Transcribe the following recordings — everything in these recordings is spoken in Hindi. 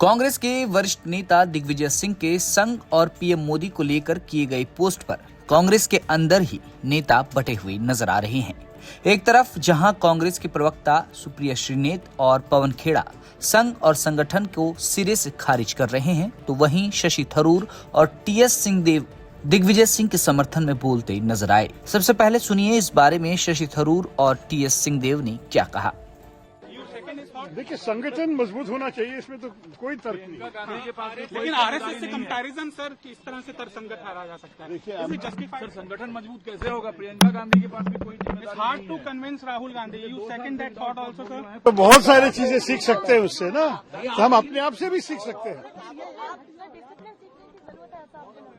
कांग्रेस के वरिष्ठ नेता दिग्विजय सिंह के संघ और पीएम मोदी को लेकर किए गए पोस्ट पर कांग्रेस के अंदर ही नेता बटे हुए नजर आ रहे हैं। एक तरफ जहां कांग्रेस के प्रवक्ता सुप्रिया श्रीनेत और पवन खेड़ा संघ और संगठन को सिरे से खारिज कर रहे हैं, तो वहीं शशि थरूर और टीएस सिंहदेव दिग्विजय सिंह के समर्थन में बोलते नजर आए। सबसे पहले सुनिए इस बारे में शशि थरूर और टीएस सिंहदेव ने क्या कहा। देखिए, संगठन मजबूत होना चाहिए, इसमें तो कोई तर्क नहीं। लेकिन आरएसएस से कंपैरिजन सर किस तरह से तर्कसंगत ठहरा जा सकता है? देखिए, जस्टिफाइड संगठन मजबूत कैसे होगा? प्रियंका गांधी के पास भी कोई it's hard to convince Rahul Gandhi. You second that thought also sir? तो बहुत सारी चीजें सीख सकते हैं उससे ना, तो हम अपने आप से भी सीख सकते हैं।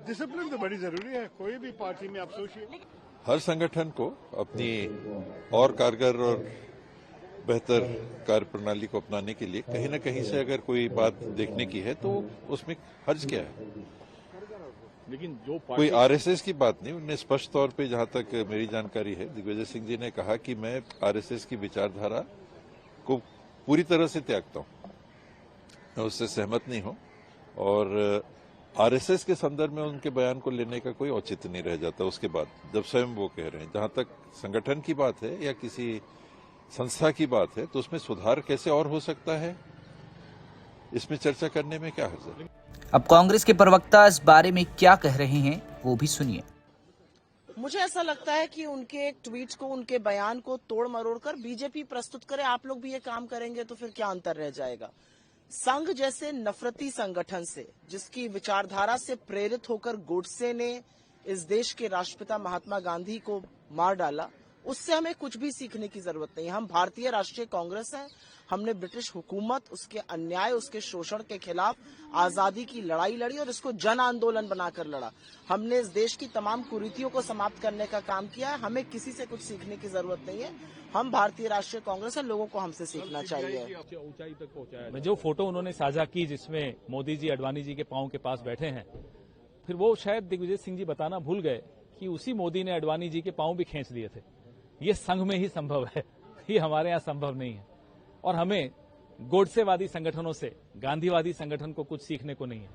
डिसिप्लिन तो बड़ी जरूरी है, कोई भी पार्टी में आप सोचिए। हर संगठन को अपनी और कारगर और बेहतर कार्य प्रणाली को अपनाने के लिए कहीं न कहीं से अगर कोई बात देखने की है तो उसमें हर्ज क्या है। लेकिन जो कोई आरएसएस की बात नहीं। उन्हें स्पष्ट तौर पे जहां तक मेरी जानकारी है, दिग्विजय सिंह जी ने कहा कि मैं आरएसएस की विचारधारा को पूरी तरह से त्यागता हूं, मैं उससे सहमत नहीं हूं और आरएसएस के संदर्भ में उनके बयान को लेने का कोई औचित्य नहीं रह जाता उसके बाद, जब स्वयं वो कह रहे हैं। जहां तक संगठन की बात है या किसी संस्था की बात है तो उसमें सुधार कैसे और हो सकता है, इसमें चर्चा करने में क्या हर्ज है। अब कांग्रेस के प्रवक्ता इस बारे में क्या कह रहे हैं वो भी सुनिए। मुझे ऐसा लगता है कि उनके एक ट्वीट को, उनके बयान को तोड़ मरोड़ कर बीजेपी प्रस्तुत करे। आप लोग भी ये काम करेंगे तो फिर क्या अंतर रह जाएगा? संघ जैसे नफरती संगठन से, जिसकी विचारधारा से प्रेरित होकर गोडसे ने इस देश के राष्ट्रपिता महात्मा गांधी को मार डाला, उससे हमें कुछ भी सीखने की जरूरत नहीं। हम भारतीय राष्ट्रीय कांग्रेस हैं। हमने ब्रिटिश हुकूमत, उसके अन्याय, उसके शोषण के खिलाफ आजादी की लड़ाई लड़ी और इसको जन आंदोलन बनाकर लड़ा। हमने इस देश की तमाम कुरीतियों को समाप्त करने का काम किया है। हमें किसी से कुछ सीखने की जरूरत नहीं है। हम भारतीय राष्ट्रीय कांग्रेस हैं, लोगों को हमसे सीखना चाहिए। ऊंचाई तक पहुंचाया। जो फोटो उन्होंने साझा की जिसमें मोदी जी अडवाणी जी के पांव के पास बैठे हैं, फिर वो शायद दिग्विजय सिंह जी बताना भूल गए कि उसी मोदी ने अडवाणी जी के पांव भी खींच लिए थे। ये संघ में ही संभव है, ये हमारे यहाँ संभव नहीं है। और हमें गोडसेवादी संगठनों से गांधीवादी संगठन को कुछ सीखने को नहीं है।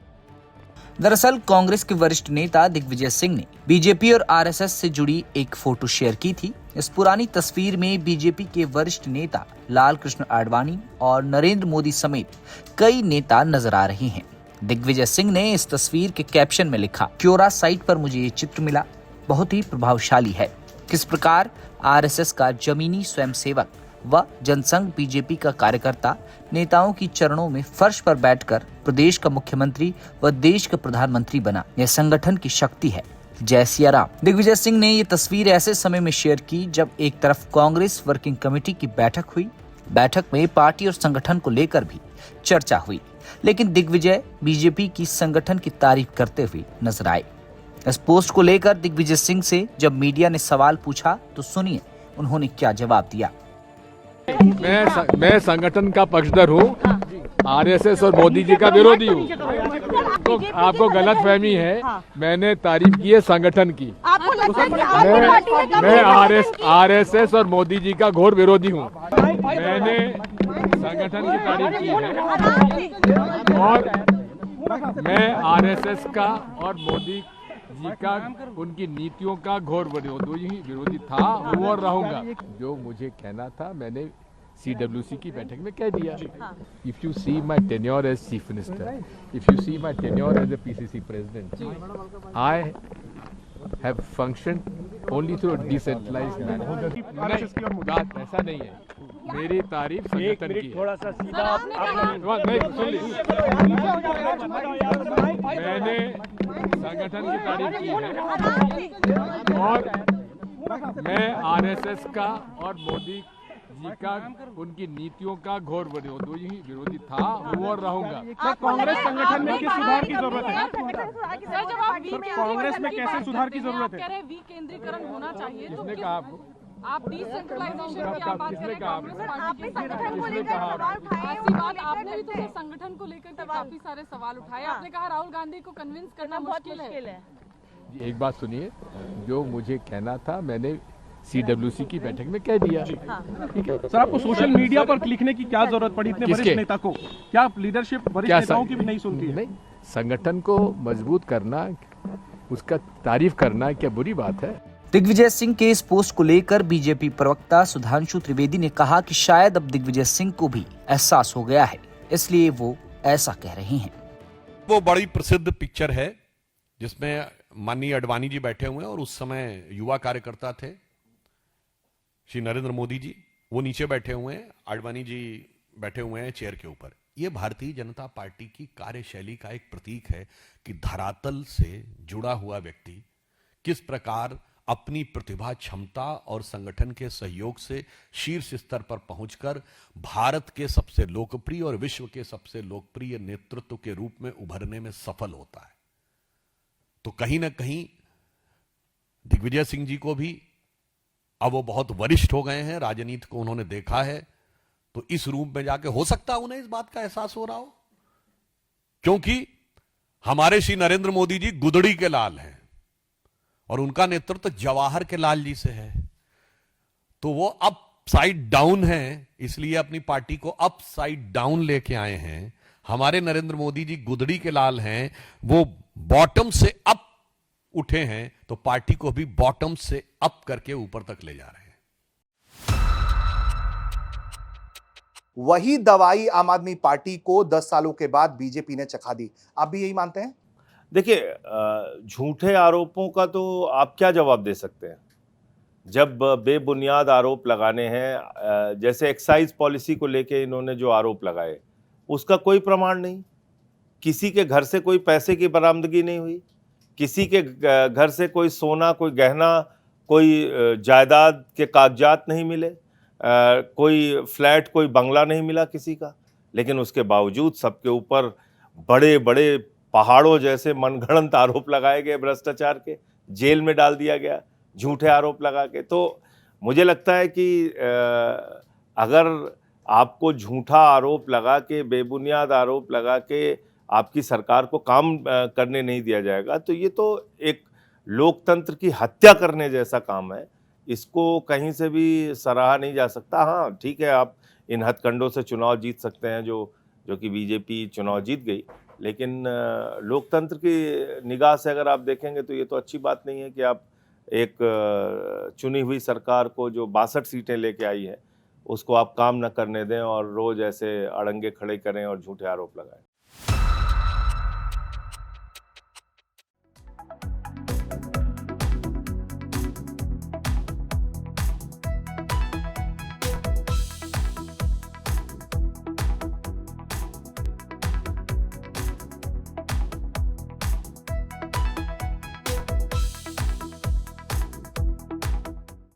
दरअसल कांग्रेस के वरिष्ठ नेता दिग्विजय सिंह ने बीजेपी और आरएसएस से जुड़ी एक फोटो शेयर की थी। इस पुरानी तस्वीर में बीजेपी के वरिष्ठ नेता लाल कृष्ण आडवाणी और नरेंद्र मोदी समेत कई नेता नजर आ रहे हैं। दिग्विजय सिंह ने इस तस्वीर के कैप्शन में लिखा, क्योरा साइट पर मुझे ये चित्र मिला, बहुत ही प्रभावशाली है। किस प्रकार आरएसएस का जमीनी स्वयंसेवक व जनसंघ बीजेपी का कार्यकर्ता नेताओं की चरणों में फर्श पर बैठकर प्रदेश का मुख्यमंत्री व देश का प्रधानमंत्री बना, यह संगठन की शक्ति है। जय सिया राम। दिग्विजय सिंह ने ये तस्वीर ऐसे समय में शेयर की जब एक तरफ कांग्रेस वर्किंग कमेटी की बैठक हुई। बैठक में पार्टी और संगठन को लेकर भी चर्चा हुई, लेकिन दिग्विजय बीजेपी की संगठन की तारीफ करते हुए नजर आए। इस पोस्ट को लेकर दिग्विजय सिंह से जब मीडिया ने सवाल पूछा तो सुनिए उन्होंने क्या जवाब दिया। मैं संगठन का पक्षधर हूँ, आरएसएस और मोदी जी का विरोधी हूँ। तो आपको गलत फहमी है। मैंने तारीफ की है संगठन की। मैं आरएसएस और मोदी जी का घोर विरोधी हूँ। मैंने संगठन की तारीफ की है और मैं आरएसएस का और मोदी जी का, उनकी नीतियों का घोर विरोधी था, हूँ और रहूंगा। जो मुझे कहना था मैंने CWC की बैठक में कह दिया। If you see my tenure as chief minister, if you see my tenure as a PCC president, I have functioned only through decentralised manner. बात ऐसा नहीं है, मेरी तारीफ संगठन की है। थोड़ा सा सीधा मैंने संगठन की तारीफ की है और मैं आरएसएस का और मोदी जी का, उनकी नीतियों का घोर विरोधी था, हूँ और रहूंगा। कांग्रेस संगठन में किस सुधार की जरूरत है? कांग्रेस में कैसे सुधार की जरूरत है? विकेंद्रीकरण होना चाहिए। किसने कहा आपको? आप डिसेंट्रलाइजेशन की बात किसने करें, कहा? कांग्रेस पार्टी की संगठन को लेकर आपने भी तो संगठन को लेकर काफी सारे सवाल उठाए। आपने कहा राहुल गांधी को कन्विंस करना मुश्किल है। एक बात सुनिए, जो मुझे कहना था मैंने CWC की बैठक में कह दिया। ठीक है। सर, आपको सोशल मीडिया पर लिखने की क्या जरूरत पड़ी इतने किसके? वरिष्ठ नेता को? क्या लीडरशिप वरिष्ठ नेताओं की भी नहीं सुनती है? नहीं, संगठन को मजबूत करना, उसका तारीफ करना क्या बुरी बात है? दिग्विजय सिंह के इस पोस्ट को लेकर बीजेपी प्रवक्ता सुधांशु त्रिवेदी ने कहा कि शायद अब दिग्विजय सिंह को भी एहसास हो गया है, इसलिए वो ऐसा कह रहे हैं। वो बड़ी प्रसिद्ध पिक्चर है जिसमें माननीय अडवाणी जी बैठे हुए हैं और उस समय युवा कार्यकर्ता थे श्री नरेंद्र मोदी जी, वो नीचे बैठे हुए हैं, अडवाणी जी बैठे हुए हैं चेयर के ऊपर। ये भारतीय जनता पार्टी की कार्यशैली का एक प्रतीक है कि धरातल से जुड़ा हुआ व्यक्ति किस प्रकार अपनी प्रतिभा, क्षमता और संगठन के सहयोग से शीर्ष स्तर पर पहुंचकर भारत के सबसे लोकप्रिय और विश्व के सबसे लोकप्रिय नेतृत्व के रूप में उभरने में सफल होता है। तो कहीं ना कहीं दिग्विजय सिंह जी को भी अब वो बहुत वरिष्ठ हो गए हैं, राजनीति को उन्होंने देखा है, तो इस रूप में जाके हो सकता है उन्हें इस बात का एहसास हो रहा हो, क्योंकि हमारे श्री नरेंद्र मोदी जी गुदड़ी के लाल हैं और उनका नेतृत्व जवाहर के लाल जी से है। तो वो अप साइड डाउन है, इसलिए अपनी पार्टी को अप साइड डाउन लेके आए हैं। हमारे नरेंद्र मोदी जी गुदड़ी के लाल हैं, वो बॉटम से अप उठे हैं, तो पार्टी को भी बॉटम से अप करके ऊपर तक ले जा रहे हैं। वही दवाई आम आदमी पार्टी को 10 सालों के बाद बीजेपी ने चखा दी। आप भी यही मानते हैं? देखिए, झूठे आरोपों का तो आप क्या जवाब दे सकते हैं जब बेबुनियाद आरोप लगाने हैं। जैसे एक्साइज पॉलिसी को लेके इन्होंने जो आरोप लगाए, उसका कोई प्रमाण नहीं। किसी के घर से कोई पैसे की बरामदगी नहीं हुई, किसी के घर से कोई सोना, कोई गहना, कोई जायदाद के कागजात नहीं मिले, कोई फ्लैट, कोई बंगला नहीं मिला किसी का। लेकिन उसके बावजूद सबके ऊपर बड़े बड़े पहाड़ों जैसे मनगढ़ंत आरोप लगाए गए, भ्रष्टाचार के, जेल में डाल दिया गया झूठे आरोप लगा के। तो मुझे लगता है कि अगर आपको झूठा आरोप लगा के, बेबुनियाद आरोप लगा के आपकी सरकार को काम करने नहीं दिया जाएगा, तो ये तो एक लोकतंत्र की हत्या करने जैसा काम है। इसको कहीं से भी सराहा नहीं जा सकता। हाँ, ठीक है, आप इन हथकंडों से चुनाव जीत सकते हैं, जो कि बीजेपी चुनाव जीत गई, लेकिन लोकतंत्र की निगाह से अगर आप देखेंगे तो ये तो अच्छी बात नहीं है कि आप एक चुनी हुई सरकार को जो 62 सीटें लेके आई है, उसको आप काम न करने दें और रोज ऐसे अड़ंगे खड़े करें और झूठे आरोप लगाएं।